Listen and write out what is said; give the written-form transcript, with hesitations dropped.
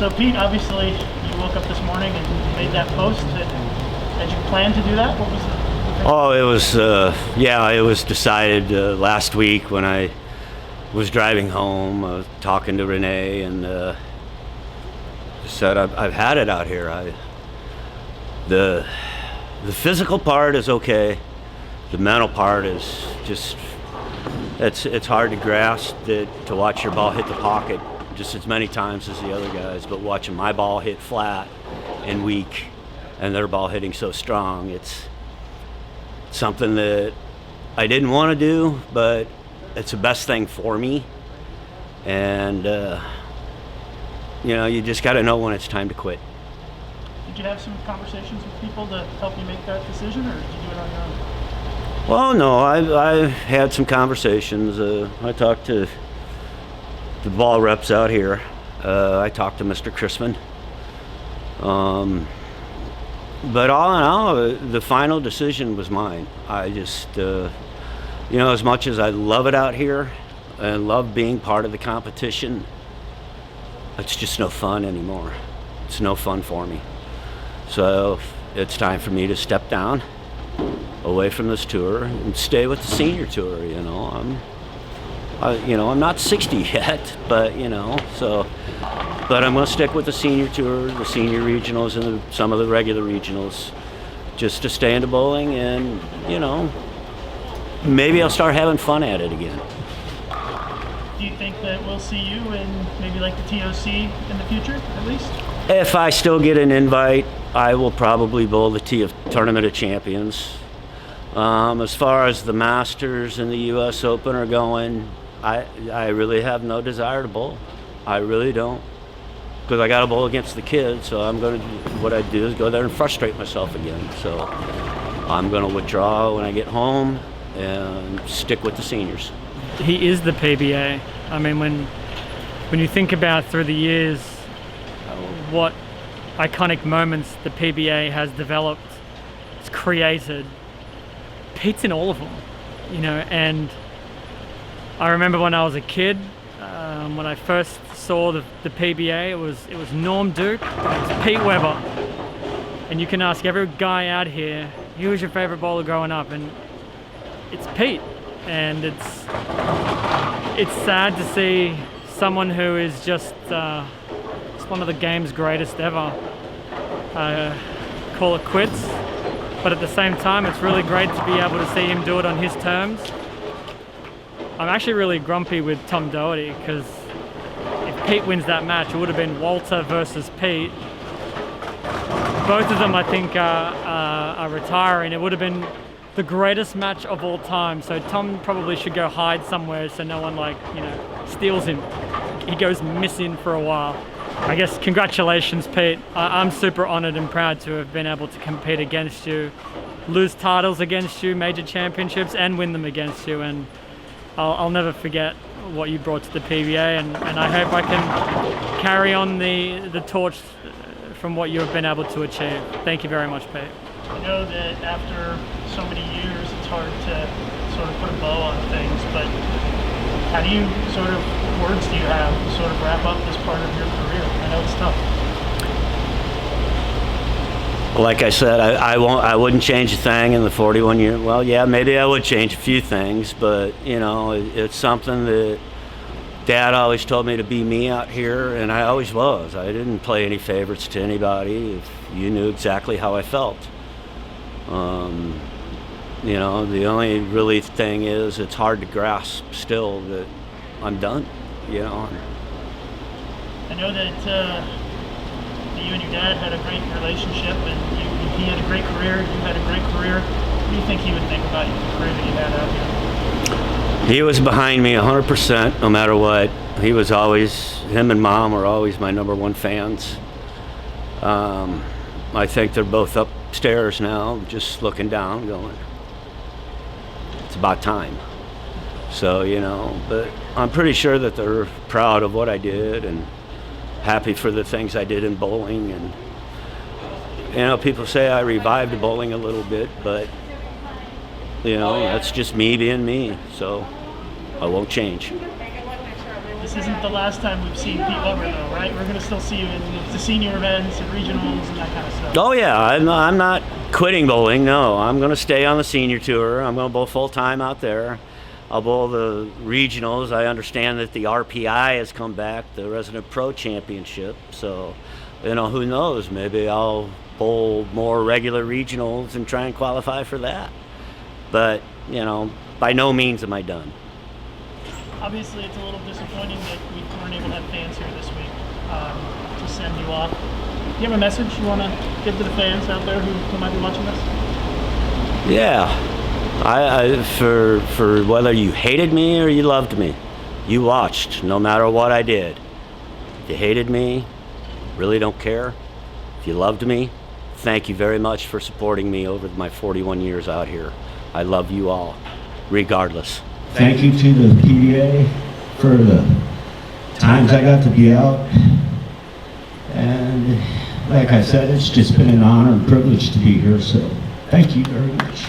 So Pete, obviously you woke up this morning and made that post. Had you planned to do that? What was the Oh, it was, it was decided last week when I was driving home. I was talking to Renee and said, I've had it out here. The physical part is okay. The mental part is just, it's hard to grasp to watch your ball hit the pocket just as many times as the other guys, but watching my ball hit flat and weak and their ball hitting so strong, it's something that I didn't want to do, but it's the best thing for me. And, you just got to know when it's time to quit. Did you have some conversations with people to help you make that decision, or did you do it on your own? Well, no, I've had some conversations. I talked to the ball reps out here. I talked to Mr. Chrisman. But all in all, the final decision was mine. I just, as much as I love it out here and love being part of the competition, it's just no fun anymore. It's no fun for me. So it's time for me to step down away from this tour and stay with the senior tour. I'm not 60 yet, but but I'm going to stick with the senior tour, the senior regionals, and some of the regular regionals, just to stay into bowling, and maybe I'll start having fun at it again. Do you think that we'll see you in maybe like the TOC in the future, at least? If I still get an invite, I will probably bowl the Tournament of Champions. As far as the Masters and the U.S. Open are going, I really have no desire to bowl. I really don't, because I got to bowl against the kids. So what I do is go there and frustrate myself again. So I'm going to withdraw when I get home and stick with the seniors. He is the PBA. I mean, when you think about through the years what iconic moments the PBA has developed, it's created, Pete's in all of them, and I remember when I was a kid, when I first saw the PBA, it was Norm Duke, it was Pete Weber, and you can ask every guy out here, who was your favorite bowler growing up, and it's Pete. And it's sad to see someone who is just one of the game's greatest ever call it quits. But at the same time, it's really great to be able to see him do it on his terms. I'm actually really grumpy with Tom Doherty, because if Pete wins that match, it would have been Walter versus Pete. Both of them, I think, are retiring. It would have been the greatest match of all time. So Tom probably should go hide somewhere so no one steals him. He goes missing for a while. I guess congratulations, Pete. I'm super honored and proud to have been able to compete against you, lose titles against you, major championships, and win them against you. And I'll never forget what you brought to the PBA, and I hope I can carry on the torch from what you have been able to achieve. Thank you very much, Pete. I know that after so many years, it's hard to sort of put a bow on things, but how do you what words do you have to sort of wrap up this part of your career? I know it's tough. Like I said, I wouldn't change a thing in the 41 years. Well, yeah, maybe I would change a few things, but it's something that Dad always told me to be me out here, and I always was. I didn't play any favorites to anybody. If you knew exactly how I felt. The only really thing is it's hard to grasp still that I'm done, I know that you and your dad had a great relationship, and he had a great career, you had a great career. What do you think he would think about the career that you had out here? He was behind me 100%, no matter what. Him and Mom were always my number one fans. I think they're both upstairs now, just looking down, going, it's about time. So, but I'm pretty sure that they're proud of what I did and happy for the things I did in bowling. And, people say I revived bowling a little bit, but, that's just me being me. So I won't change. This this isn't the last time we've seen Pete Weber, though, right? We're going to still see you in the senior events and regionals and that kind of stuff. Oh yeah, I'm not quitting bowling. No, I'm going to stay on the senior tour. I'm going to bowl full time out there. I'll bowl the regionals. I understand that the RPI has come back, the Resident Pro Championship. So, who knows? Maybe I'll bowl more regular regionals and try and qualify for that. But, by no means am I done. Obviously, it's a little disappointing that we weren't able to have fans here this week to send you off. Do you have a message you want to give to the fans out there who might be watching this? Yeah. For whether you hated me or you loved me, you watched no matter what I did. If you hated me, really don't care. If you loved me, thank you very much for supporting me over my 41 years out here. I love you all, regardless. Thank you to the PBA for the times I got to be out. And like I said, it's just been an honor and privilege to be here, so thank you very much.